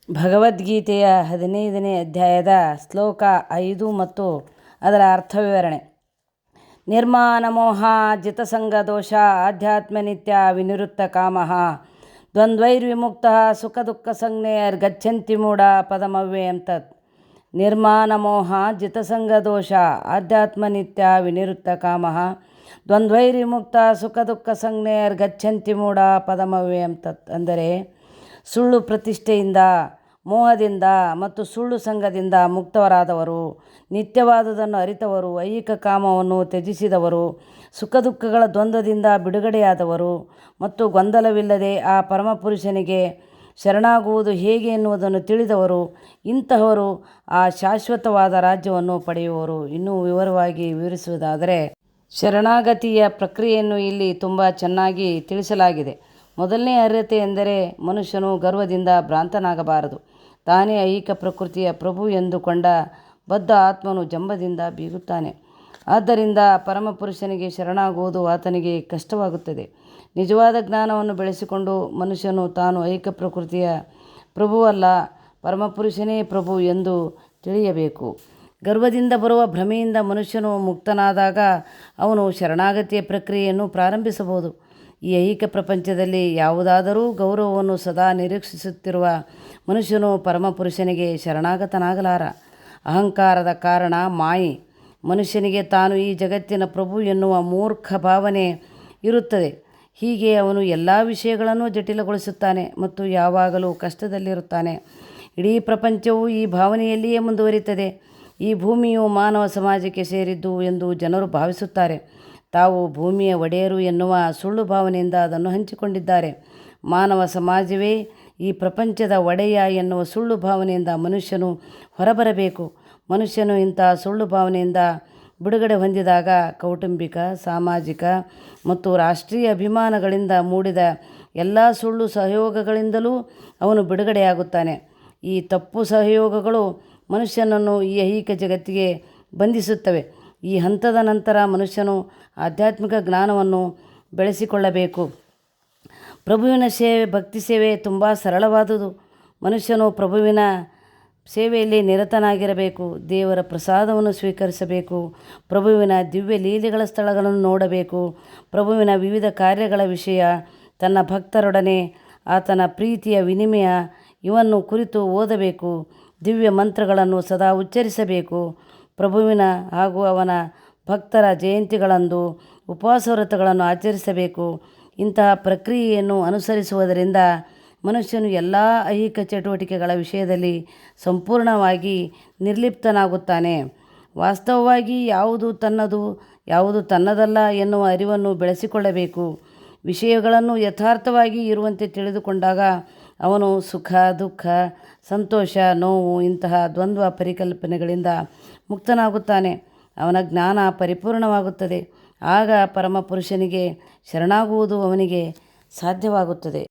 ಭಗವದ್ಗೀತೆಯ 15ನೇ ಅಧ್ಯಾಯದ ಶ್ಲೋಕ 5 ಮತ್ತು ಅದರ ಅರ್ಥ ವಿವರಣೆ. ನಿರ್ಮಾಣಮೋಹ ಜಿತಸಂಗ ದೋಷ ಆಧ್ಯಾತ್ಮನಿತ್ಯ ವಿನಿವೃತ್ತ ಕಾಮಃ ದ್ವಂದ್ವೈರ್ವಿಮುಕ್ತ ಸುಖ ದುಃಖ ಸಂಜ್ಞೈರ್ಗಚ್ಚಂತಿ ಮೂಢ ಪದಮವ್ಯಯಂ ತತ್. ನಿರ್ಮಾಣಮೋಹ ಜಿತಸಂಗ ದೋಷ ಆಧ್ಯಾತ್ಮನಿತ್ಯ ವಿನಿವೃತ್ತ ಕಾಮಃ ದ್ವಂದ್ವೈರ್ವಿಮುಕ್ತ ಸುಖ ದುಃಖ ಸಂಜ್ಞೈರ್ಗಚ್ಚಂತಿ ಮೂಢ ಪದಮವ್ಯಯಂ ತತ್. ಅಂದರೆ ಸುಳ್ಳು ಪ್ರತಿಷ್ಠೆಯಿಂದ, ಮೋಹದಿಂದ ಮತ್ತು ಸುಳ್ಳು ಸಂಘದಿಂದ ಮುಕ್ತವರಾದವರು, ನಿತ್ಯವಾದುದನ್ನು ಅರಿತವರು, ಐಹಿಕ ಕಾಮವನ್ನು ತ್ಯಜಿಸಿದವರು, ಸುಖ ದುಃಖಗಳ ದ್ವಂದ್ವದಿಂದ ಬಿಡುಗಡೆಯಾದವರು ಮತ್ತು ಗೊಂದಲವಿಲ್ಲದೆ ಆ ಪರಮಪುರುಷನಿಗೆ ಶರಣಾಗುವುದು ಹೇಗೆ ಎನ್ನುವುದನ್ನು ತಿಳಿದವರು, ಇಂತಹವರು ಆ ಶಾಶ್ವತವಾದ ರಾಜ್ಯವನ್ನು ಪಡೆಯುವರು. ಇನ್ನೂ ವಿವರವಾಗಿ ವಿವರಿಸುವುದಾದರೆ, ಶರಣಾಗತಿಯ ಪ್ರಕ್ರಿಯೆಯನ್ನು ಇಲ್ಲಿ ತುಂಬ ಚೆನ್ನಾಗಿ ತಿಳಿಸಲಾಗಿದೆ. ಮೊದಲನೇ ಅರ್ಹತೆ ಎಂದರೆ ಮನುಷ್ಯನು ಗರ್ವದಿಂದ ಭ್ರಾಂತನಾಗಬಾರದು. ತಾನೇ ಐಹಿಕ ಪ್ರಕೃತಿಯ ಪ್ರಭು ಎಂದುಕೊಂಡ ಬದ್ಧ ಆತ್ಮನು ಜಂಬದಿಂದ ಬೀಗುತ್ತಾನೆ. ಆದ್ದರಿಂದ ಪರಮಪುರುಷನಿಗೆ ಶರಣಾಗುವುದು ಆತನಿಗೆ ಕಷ್ಟವಾಗುತ್ತದೆ. ನಿಜವಾದ ಜ್ಞಾನವನ್ನು ಬೆಳೆಸಿಕೊಂಡು ಮನುಷ್ಯನು ತಾನು ಐಹಿಕ ಪ್ರಕೃತಿಯ ಪ್ರಭುವಲ್ಲ, ಪರಮಪುರುಷನೇ ಪ್ರಭು ಎಂದು ತಿಳಿಯಬೇಕು. ಗರ್ವದಿಂದ ಬರುವ ಭ್ರಮೆಯಿಂದ ಮನುಷ್ಯನು ಮುಕ್ತನಾದಾಗ ಅವನು ಶರಣಾಗತಿಯ ಪ್ರಕ್ರಿಯೆಯನ್ನು ಪ್ರಾರಂಭಿಸಬಹುದು. ಈ ಐಹಿಕ ಪ್ರಪಂಚದಲ್ಲಿ ಯಾವುದಾದರೂ ಗೌರವವನ್ನು ಸದಾ ನಿರೀಕ್ಷಿಸುತ್ತಿರುವ ಮನುಷ್ಯನು ಪರಮಪುರುಷನಿಗೆ ಶರಣಾಗತನಾಗಲಾರ. ಅಹಂಕಾರದ ಕಾರಣ ಮಾಯೆ. ಮನುಷ್ಯನಿಗೆ ತಾನು ಈ ಜಗತ್ತಿನ ಪ್ರಭು ಎನ್ನುವ ಮೂರ್ಖ ಭಾವನೆ ಇರುತ್ತದೆ. ಹೀಗೆ ಅವನು ಎಲ್ಲ ವಿಷಯಗಳನ್ನು ಜಟಿಲಗೊಳಿಸುತ್ತಾನೆ ಮತ್ತು ಯಾವಾಗಲೂ ಕಷ್ಟದಲ್ಲಿರುತ್ತಾನೆ. ಇಡೀ ಪ್ರಪಂಚವು ಈ ಭಾವನೆಯಲ್ಲಿಯೇ ಮುಂದುವರಿಯುತ್ತದೆ. ಈ ಭೂಮಿಯು ಮಾನವ ಸಮಾಜಕ್ಕೆ ಸೇರಿದ್ದು ಎಂದು ಜನರು ಭಾವಿಸುತ್ತಾರೆ. ತಾವು ಭೂಮಿಯ ಒಡೆಯರು ಎನ್ನುವ ಸುಳ್ಳು ಭಾವನೆಯಿಂದ ಅದನ್ನು ಹಂಚಿಕೊಂಡಿದ್ದಾರೆ. ಮಾನವ ಸಮಾಜವೇ ಈ ಪ್ರಪಂಚದ ಒಡೆಯ ಎನ್ನುವ ಸುಳ್ಳು ಭಾವನೆಯಿಂದ ಮನುಷ್ಯನು ಹೊರಬರಬೇಕು. ಮನುಷ್ಯನು ಇಂತಹ ಸುಳ್ಳು ಭಾವನೆಯಿಂದ ಬಿಡುಗಡೆ ಹೊಂದಿದಾಗ ಕೌಟುಂಬಿಕ, ಸಾಮಾಜಿಕ ಮತ್ತು ರಾಷ್ಟ್ರೀಯ ಅಭಿಮಾನಗಳಿಂದ ಮೂಡಿದ ಎಲ್ಲ ಸುಳ್ಳು ಸಹಯೋಗಗಳಿಂದಲೂ ಅವನು ಬಿಡುಗಡೆಯಾಗುತ್ತಾನೆ. ಈ ತಪ್ಪು ಸಹಯೋಗಗಳು ಮನುಷ್ಯನನ್ನು ಈ ಐಹಿಕ ಜಗತ್ತಿಗೆ ಬಂಧಿಸುತ್ತವೆ. ಈ ಹಂತದ ನಂತರ ಮನುಷ್ಯನು ಆಧ್ಯಾತ್ಮಿಕ ಜ್ಞಾನವನ್ನು ಬೆಳೆಸಿಕೊಳ್ಳಬೇಕು. ಪ್ರಭುವಿನ ಸೇವೆ, ಭಕ್ತಿ ಸೇವೆ ತುಂಬ ಸರಳವಾದುದು. ಮನುಷ್ಯನು ಪ್ರಭುವಿನ ಸೇವೆಯಲ್ಲಿ ನಿರತನಾಗಿರಬೇಕು. ದೇವರ ಪ್ರಸಾದವನ್ನು ಸ್ವೀಕರಿಸಬೇಕು. ಪ್ರಭುವಿನ ದಿವ್ಯ ಲೀಲೆಗಳ ಸ್ಥಳಗಳನ್ನು ನೋಡಬೇಕು. ಪ್ರಭುವಿನ ವಿವಿಧ ಕಾರ್ಯಗಳ ವಿಷಯ, ತನ್ನ ಭಕ್ತರೊಡನೆ ಆತನ ಪ್ರೀತಿಯ ವಿನಿಮಯ ಇವನ್ನು ಕುರಿತು ಓದಬೇಕು. ದಿವ್ಯ ಮಂತ್ರಗಳನ್ನು ಸದಾ ಉಚ್ಚರಿಸಬೇಕು. ಪ್ರಭುವಿನ ಹಾಗೂ ಅವನ ಭಕ್ತರ ಜಯಂತಿಗಳಂದು ಉಪವಾಸ ವ್ರತಗಳನ್ನು ಆಚರಿಸಬೇಕು. ಇಂತಹ ಪ್ರಕ್ರಿಯೆಯನ್ನು ಅನುಸರಿಸುವುದರಿಂದ ಮನುಷ್ಯನು ಎಲ್ಲ ಐಹಿಕ ಚಟುವಟಿಕೆಗಳ ವಿಷಯದಲ್ಲಿ ಸಂಪೂರ್ಣವಾಗಿ ನಿರ್ಲಿಪ್ತನಾಗುತ್ತಾನೆ. ವಾಸ್ತವವಾಗಿ ಯಾವುದು ತನ್ನದು, ಯಾವುದು ತನ್ನದಲ್ಲ ಎನ್ನುವ ಅರಿವನ್ನು ಬೆಳೆಸಿಕೊಳ್ಳಬೇಕು. ವಿಷಯಗಳನ್ನು ಯಥಾರ್ಥವಾಗಿ ಇರುವಂತೆ ತಿಳಿದುಕೊಂಡಾಗ ಅವನು ಸುಖ, ದುಃಖ, ಸಂತೋಷ, ನೋವು ಇಂತಹ ದ್ವಂದ್ವ ಪರಿಕಲ್ಪನೆಗಳಿಂದ ಮುಕ್ತನಾಗುತ್ತಾನೆ. ಅವನ ಜ್ಞಾನ ಪರಿಪೂರ್ಣವಾಗುತ್ತದೆ. ಆಗ ಪರಮಪುರುಷನಿಗೆ ಶರಣಾಗುವುದು ಅವನಿಗೆ ಸಾಧ್ಯವಾಗುತ್ತದೆ.